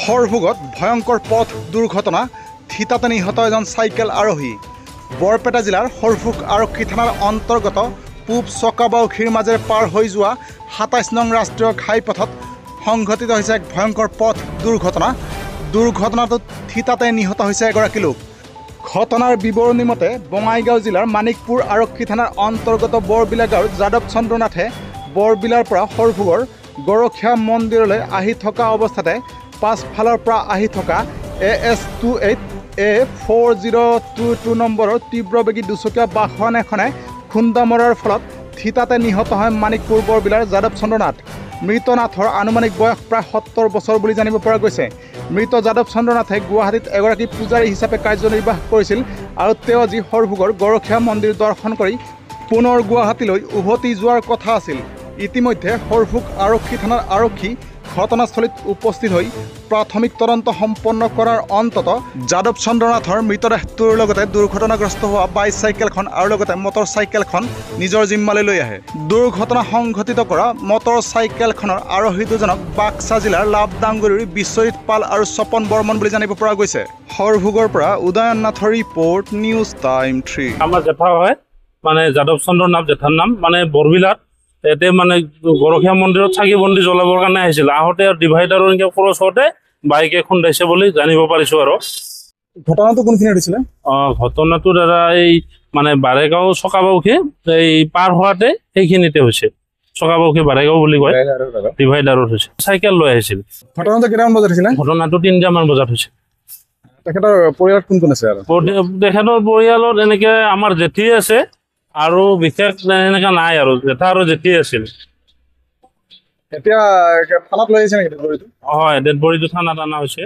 হৰভোগত ভয়ংকৰ পথ দুৰ্ঘটনা, থিতাতে নিহত এজন চাইকেল আৰোহী। বৰপেটা জিলাৰ হৰভোগ আৰক্ষী থানাৰ অন্তৰ্গত পূব চকাবাউসীৰ মাজেৰে পাৰ হৈ যোৱা ২৭ নং ৰাষ্ট্ৰীয় ঘাইপথত সংঘটিত হৈছে এক ভয়ংকৰ পথ দুৰ্ঘটনা। দুৰ্ঘটনাটোত থিতাতে নিহত হৈছে এগৰাকী লোক। ঘটনাৰ বিৱৰণী মতে বঙাইগাঁও জিলাৰ মানিকপুৰ আৰক্ষী থানাৰ অন্তৰ্গত বৰবিলা গাঁৱৰ যাদৱ চন্দ্ৰ নাথে বৰবিলাৰ পৰা হৰভোগৰ গৰখীয়া মন্দিৰলৈ আহি থকা অৱস্থাতে পাছফালৰ পৰা আহি থকা AS28A4022 নম্বৰৰ তীব্ৰবেগী দুচকীয়া বাহন এখনে খুন্দা মৰাৰ ফলত থিতাতে নিহত হয় মানিকপুৰ বৰবিলাৰ যাদৱ চন্দ্ৰ নাথ। মৃত নাথৰ আনুমানিক বয়স প্ৰায় ৭০ বছৰ বুলি জানিব পৰা গৈছে। মৃত যাদৱ চন্দ্ৰ নাথে গুৱাহাটীত এগৰাকী পূজাৰী হিচাপে কাৰ্যনিৰ্বাহ কৰিছিল আৰু তেওঁ আজি হৰভোগৰ গৰখীয়া মন্দিৰ দৰ্শন কৰি পুনৰ গুৱাহাটীলৈ উভতি যোৱাৰ কথা আছিল। ইতিমধ্যে হৰভোগ আৰক্ষী থানাৰ আৰক্ষী ঘটনাস্থলীত উপস্থিত হৈ প্ৰাথমিক তদন্ত সম্পন্ন কৰাৰ অন্তত যাদৱ চন্দ্ৰ নাথৰ মৃতদেহটোৰ লগতে দুৰ্ঘটনাগ্ৰস্ত হোৱা বাইচাইকেলখন আৰু লগতে মটৰ চাইকেলখন নিজৰ জিম্মালৈ লৈ আহে। দুৰ্ঘটনা সংঘটিত কৰা মটৰ চাইকেলখনৰ আৰোহী দুজনক বাক্সা জিলাৰ লাভদাংগুৰিৰ বিশ্বজিৎ পাল আৰু স্বপন বৰ্মন বুলি জানিব পৰা গৈছে। হৰভোগৰ পৰা উদয়ন নাথৰ ৰিপৰ্ট, নিউজ টাইম 3। আমাৰ জেঠা হয়, মানে যাদৱ চন্দ্ৰ নাথ জেঠাৰ নাম, মানে বৰবিলাত এতে মানে গৰখীয়া মন্দিৰত চাকি বন্তি জ্বলাবৰ কাৰণে আহিছিল। আহোঁতে ডিভাইডাৰৰ এনেকৈ ক্ৰছ হওঁতে বাইকে খুন্দাইছে বুলি জানিব পাৰিছোঁ। আৰু ঘটনাটো কোনখিনি হৈছিলে? ঘটনাটো দাদা এই মানে বাৰেগাঁও চকাবাউসী এই পাৰ হোৱাতে সেইখিনিতে হৈছে। চকাবাউসী বাৰেগাঁও বুলি কয়, ডিভাইডাৰত হৈছে। চাইকেল লৈ আহিছিল। ঘটনাটো কেইটামান বজাত হৈছিলে? ঘটনাটো ৩টামান বজাত হৈছে। তেখেতৰ পৰিয়ালত কোন কোন আছে? আৰু তেখেতৰ পৰিয়ালত এনেকে আমাৰ জেঠী আছে আৰু বিশেষ এনেকা নাই, আৰু জেঠা আৰু জেঠী আছিল। এতিয়া থানাত লৈ আহিছে নেকি ডেড বডিটো? হয়, ডেড বডিটো থানাত অনা হৈছে।